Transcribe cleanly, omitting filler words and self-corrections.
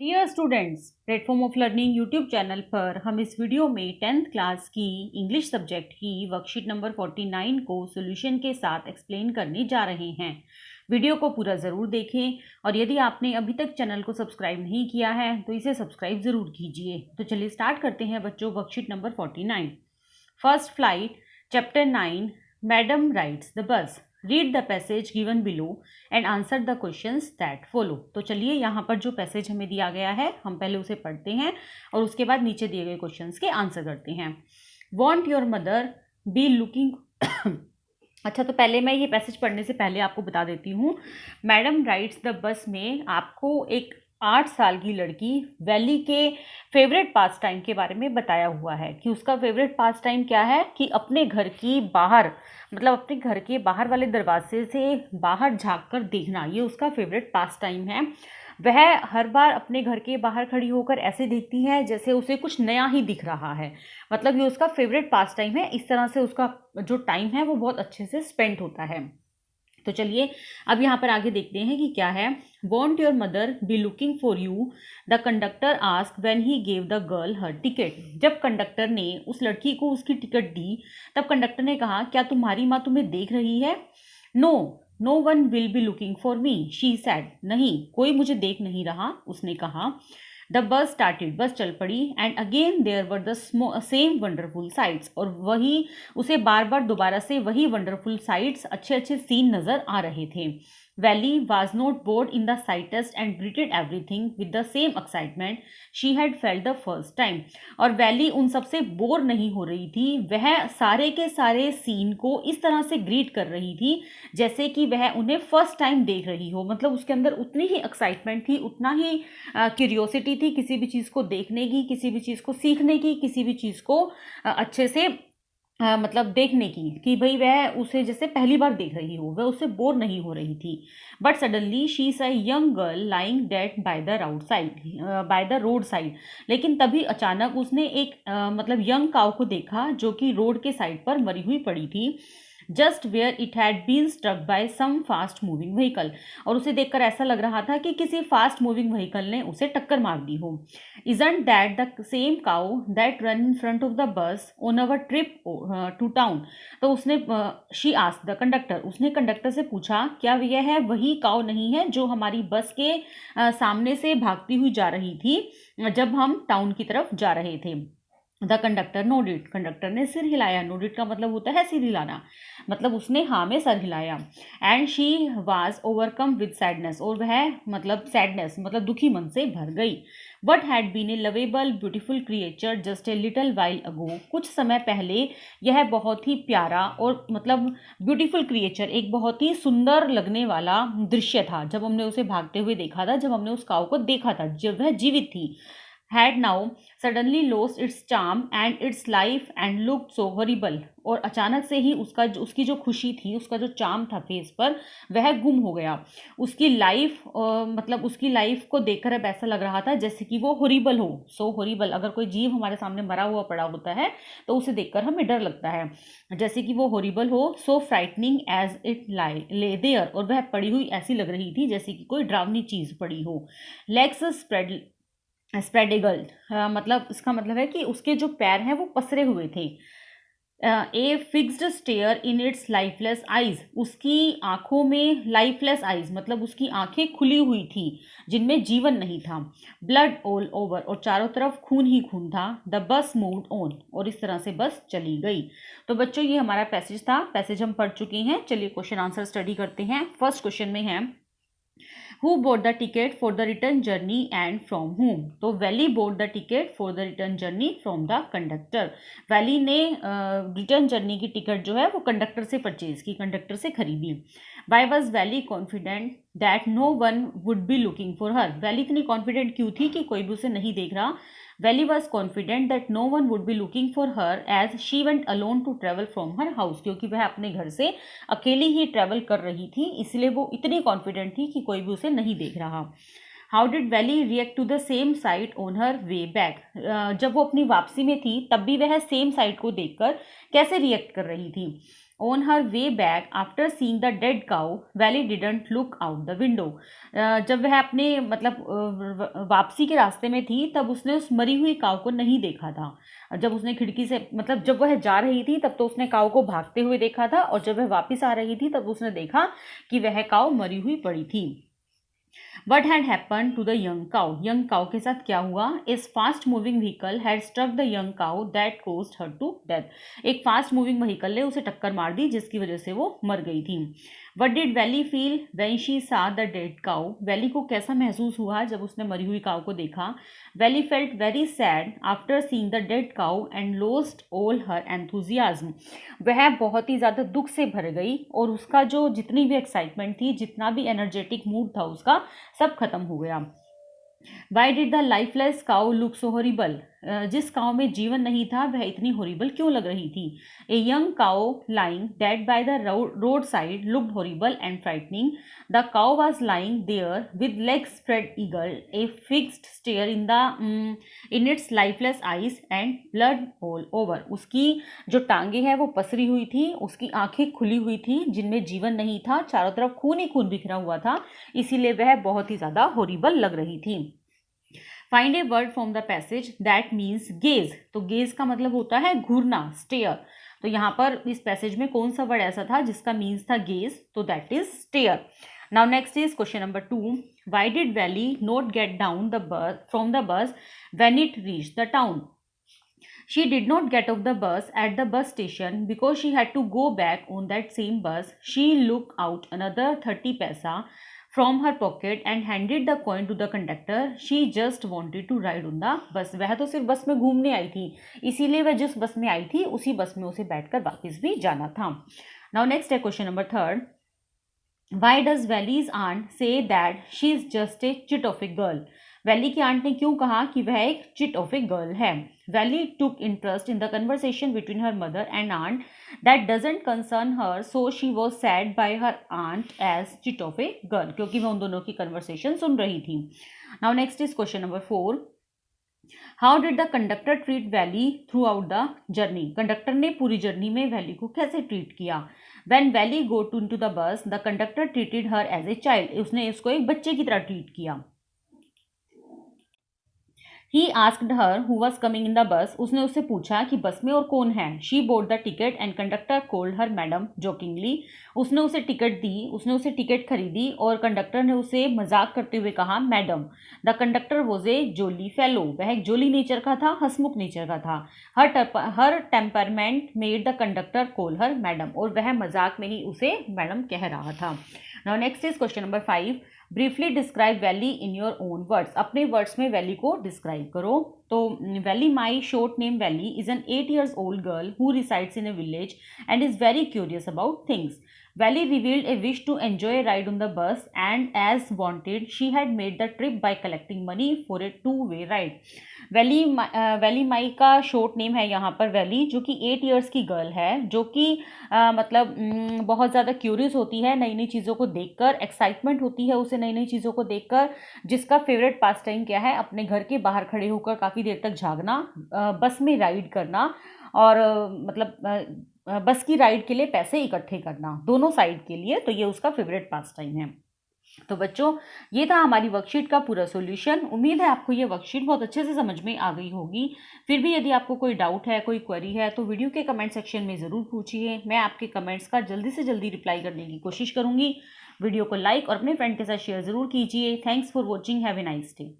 Dear students, platform of learning YouTube channel पर हम इस वीडियो में 10th क्लास की इंग्लिश सब्जेक्ट की वर्कशीट नंबर 49 को सॉल्यूशन के साथ एक्सप्लेन करने जा रहे हैं। वीडियो को पूरा ज़रूर देखें और यदि आपने अभी तक चैनल को सब्सक्राइब नहीं किया है तो इसे सब्सक्राइब ज़रूर कीजिए। तो चलिए स्टार्ट करते हैं बच्चों, worksheet number 49। First flight, chapter 9, madam rides the bus. Read the passage given below and answer the questions that follow. तो चलिए यहाँ पर जो पैसेज हमें दिया गया है हम पहले उसे पढ़ते हैं और उसके बाद नीचे दिए गए क्वेश्चंस के आंसर करते हैं। Want your mother be looking अच्छा, तो पहले मैं ये पैसेज पढ़ने से पहले आपको बता देती हूँ। मैडम राइड्स द बस में आपको एक 8 साल की लड़की वैली के फेवरेट पास टाइम के बारे में बताया हुआ है कि उसका फेवरेट पास टाइम क्या है कि अपने घर की बाहर, मतलब अपने घर के बाहर वाले दरवाजे से बाहर झांक कर देखना, ये उसका फेवरेट पास टाइम है। वह हर बार अपने घर के बाहर खड़ी होकर ऐसे देखती है जैसे उसे कुछ नया ही दिख रहा है। मतलब ये उसका फेवरेट पास टाइम है। इस तरह से उसका जो टाइम है वो बहुत अच्छे से स्पेंड होता है। तो चलिए अब यहाँ पर आगे देखते हैं कि क्या है। Want your mother B looking for you, the conductor ask when he gave the girl her ticket. जब कंडक्टर ने उस लड़की को उसकी टिकट दी तब कंडक्टर ने कहा, क्या तुम्हारी माँ तुम्हें देख रही है? No, no one will be looking for me, she said. नहीं, कोई मुझे देख नहीं रहा, उसने कहा। द बस स्टार्टेड, बस चल पड़ी। And again there were the same wonderful sights, और वही उसे बार बार दोबारा से वही वंडरफुल साइट्स, अच्छे अच्छे सीन नजर आ रहे थे। Valli was not bored in the slightest and greeted everything with the same excitement she had felt the first time. और वैली उन सबसे बोर नहीं हो रही थी, वह सारे के सारे सीन को इस तरह से ग्रीट कर रही थी जैसे कि वह उन्हें फर्स्ट टाइम देख रही हो। मतलब उसके अंदर उतनी ही एक्साइटमेंट थी, उतना ही क्यूरियोसिटी थी किसी भी चीज़ को देखने की, किसी भी चीज़ को सीखने की, किसी भी चीज़ को अच्छे से मतलब देखने की, कि भाई वह उसे जैसे पहली बार देख रही हो, वह उससे बोर नहीं हो रही थी। बट सडनली शी स young girl lying dead by the road side, bye the road side. लेकिन तभी अचानक उसने एक मतलब यंग काऊ को देखा जो कि रोड के साइड पर मरी हुई पड़ी थी। Just where it had been struck by some fast moving vehicle. और उसे देखकर ऐसा लग रहा था कि किसी फास्ट मूविंग व्हीकल ने उसे टक्कर मार दी हो। Isn't that the same cow that ran in front of the bus on our trip to town? तो उसने शी आस्क्ड द कंडक्टर, उसने कंडक्टर से पूछा, क्या यह है वही काऊ नहीं है जो हमारी बस के सामने से भागती हुई जा रही थी जब हम टाउन की तरफ जा रहे थे? द कंडक्टर नोडिड, कंडक्टर ने सिर हिलाया। नोडिड का मतलब होता है सिर हिलाना, मतलब उसने हाँ में सर हिलाया। And she was overcome with sadness, और वह मतलब सैडनेस मतलब दुखी मन से भर गई। What had been a lovable beautiful creature just a little while ago, कुछ समय पहले यह बहुत ही प्यारा और मतलब ब्यूटीफुल क्रिएचर, एक बहुत ही सुंदर लगने वाला दृश्य था जब हमने उसे भागते हुए देखा था, जब हमने उस काऊ को देखा था जब वह जीवित थी। had now suddenly lost its charm and its life and looked so horrible। और अचानक से ही उसकी जो खुशी थी, उसका जो चार्म था फेस पर, वह गुम हो गया। उसकी लाइफ मतलब उसकी लाइफ को देखकर अब ऐसा लग रहा था जैसे कि वो हॉरिबल हो, सो हॉरिबल। अगर कोई जीव हमारे सामने मरा हुआ पड़ा होता है तो उसे देखकर हमें डर लगता है, जैसे कि वो हॉरिबल हो। So frightening as it lay there, और वह पड़ी हुई ऐसी लग रही थी जैसे कि कोई डरावनी चीज पड़ी हो। लेग्स स्प्रेडेगल्ड, मतलब इसका मतलब है कि उसके जो पैर हैं वो पसरे हुए थे। A fixed stare in its lifeless eyes, उसकी आंखों में लाइफलेस आइज मतलब उसकी आंखें खुली हुई थी जिनमें जीवन नहीं था। ब्लड ऑल ओवर, और चारों तरफ खून ही खून था। द बस मूव्ड ऑन, और इस तरह से बस चली गई। तो बच्चों ये हमारा पैसेज था, पैसेज हम पढ़ चुके हैं। चलिए क्वेश्चन आंसर स्टडी करते हैं। फर्स्ट क्वेश्चन में है, Who bought the ticket for the return journey and from whom? तो valley bought the ticket for the return journey from the conductor। Valley ने रिटर्न जर्नी की टिकट जो है वो कंडक्टर से परचेज की, कंडक्टर से खरीदी। Why was valley confident that no one would be looking for her? Valley इतनी कॉन्फिडेंट क्यों थी कि कोई भी उसे नहीं देख रहा? Valley was confident that no one would be looking for her as she went alone to travel from her house। क्योंकि वह अपने घर से अकेली ही ट्रेवल कर रही थी, इसलिए वो इतनी कॉन्फिडेंट थी कि कोई भी उसे नहीं देख रहा। How did Valli react to the same sight on her way back? जब वो अपनी वापसी में थी तब भी वह सेम साइट को देखकर कैसे रिएक्ट कर रही थी? On her way back, after seeing the dead cow, Valley didn't look out the window. जब वह अपने वापसी के रास्ते में थी तब उसने उस मरी हुई काव को नहीं देखा था। जब उसने खिड़की से जब वह जा रही थी तब तो उसने काव को भागते हुए देखा था, और जब वह वापस आ रही थी तब उसने देखा कि वह काव मरी हुई पड़ी थी। What had happened to the young cow? Young cow के साथ क्या हुआ? Is fast moving vehicle had struck the young cow that caused her to death. एक fast moving vehicle ने उसे टक्कर मार दी जिसकी वजह से वो मर गई थी। What did Valley feel when she saw the dead cow? Valley को कैसा महसूस हुआ जब उसने मरी हुई काव को देखा? Valley felt very sad after seeing the dead cow and lost all her enthusiasm. वह बहुत ही ज़्यादा दुख से भर गई और उसका जो जितनी भी एक्साइटमेंट थी, जितना भी एनर्जेटिक मूड था उसका, सब खत्म हो गया। Why did the lifeless cow look so horrible? जिस काउ में जीवन नहीं था वह इतनी हॉरिबल क्यों लग रही थी? A young cow lying dead by the road side looked horrible and frightening. The cow was lying there with legs spread eagle, a fixed stare in its lifeless eyes and blood all over. उसकी जो टांगे हैं वो पसरी हुई थी, उसकी आंखें खुली हुई थी जिनमें जीवन नहीं था, चारों तरफ खून ही खून बिखरा हुआ था, इसीलिए वह बहुत ही ज़्यादा हॉरिबल लग रही थी। Find a word from the passage that means gauge. तो गेज का मतलब होता है घूरना, स्टेयर. तो यहाँ पर इस पैसेज में कौन सा वर्ड ऐसा था जिसका मीन्स था गेज? तो that is stare. Now next is question number 2. Why did Valli not get down the bus from the bus when it reach the town? She did not get off the bus at the bus station because she had to go back on that same bus. She looked out another 30 paisa from her pocket and handed the coin to the conductor. She just wanted to ride on the bus. वह तो सिर्फ बस में घूमने आई थी, इसीलिए वह जिस बस में आई थी उसी बस में उसे बैठकर वापस भी जाना था. Now next है question number 3. Why does Valley's aunt say that she is just a chit of a girl? Valli की आंट ने क्यों कहा कि वह एक चिट ऑफ ए गर्ल है? Valli took interest in the conversation between her mother and aunt that doesn't concern her, so she was said by her aunt as chit of a girl, क्योंकि वह उन दोनों की कन्वर्सेशन सुन रही थी. Now next is question number 4. How did the conductor treat Valli throughout the journey? Conductor ने पूरी जर्नी में वैली को कैसे ट्रीट किया? When Valley go into the bus, the conductor treated her as a child. उसने इसको एक बच्चे की तरह ट्रीट किया. He asked her who was coming in the bus. उसने उससे पूछा कि बस में और कौन है. She bought the ticket and conductor called her madam jokingly. उसने उसे टिकट दी, उसने उसे टिकट खरीदी और कंडक्टर ने उसे मजाक करते हुए कहा madam. The conductor was a jolly fellow. वह एक जोली नेचर का था, हंसमुख नेचर का था. Her temperament made the conductor call her madam. और वह मजाक में ही उसे मैडम कह रहा था. Now next is question number 5. Briefly describe valley in your own words. अपने वर्ड्स में वैली को डिस्क्राइब करो. तो valley, my short name valley, is an 8 years old girl who resides in a village and is very curious about things. Valley revealed a wish to enjoy a ride on the bus, and as wanted, she had made the trip by collecting money for a two-way ride. Valliammai का short name है यहाँ पर valley, जो कि 8 years की girl है, जो कि बहुत ज़्यादा क्यूरियस होती है नई नई चीज़ों को देखकर, एक्साइटमेंट होती है उसे नई नई चीज़ों को देखकर, जिसका फेवरेट पास टाइम क्या है? अपने घर के बाहर खड़े होकर काफ़ी देर तक झागना, बस में राइड करना और बस की राइड के लिए पैसे इकट्ठे करना, दोनों साइड के लिए. तो ये उसका फेवरेट पास टाइम है. तो बच्चों, ये था हमारी वर्कशीट का पूरा सॉल्यूशन. उम्मीद है आपको ये वर्कशीट बहुत अच्छे से समझ में आ गई होगी. फिर भी यदि आपको कोई डाउट है, कोई क्वेरी है, तो वीडियो के कमेंट सेक्शन में ज़रूर पूछिए. मैं आपके कमेंट्स का जल्दी से जल्दी रिप्लाई करने की कोशिश करूँगी. वीडियो को लाइक और अपने फ्रेंड के साथ शेयर ज़रूर कीजिए. Thanks for watching. Have a nice day.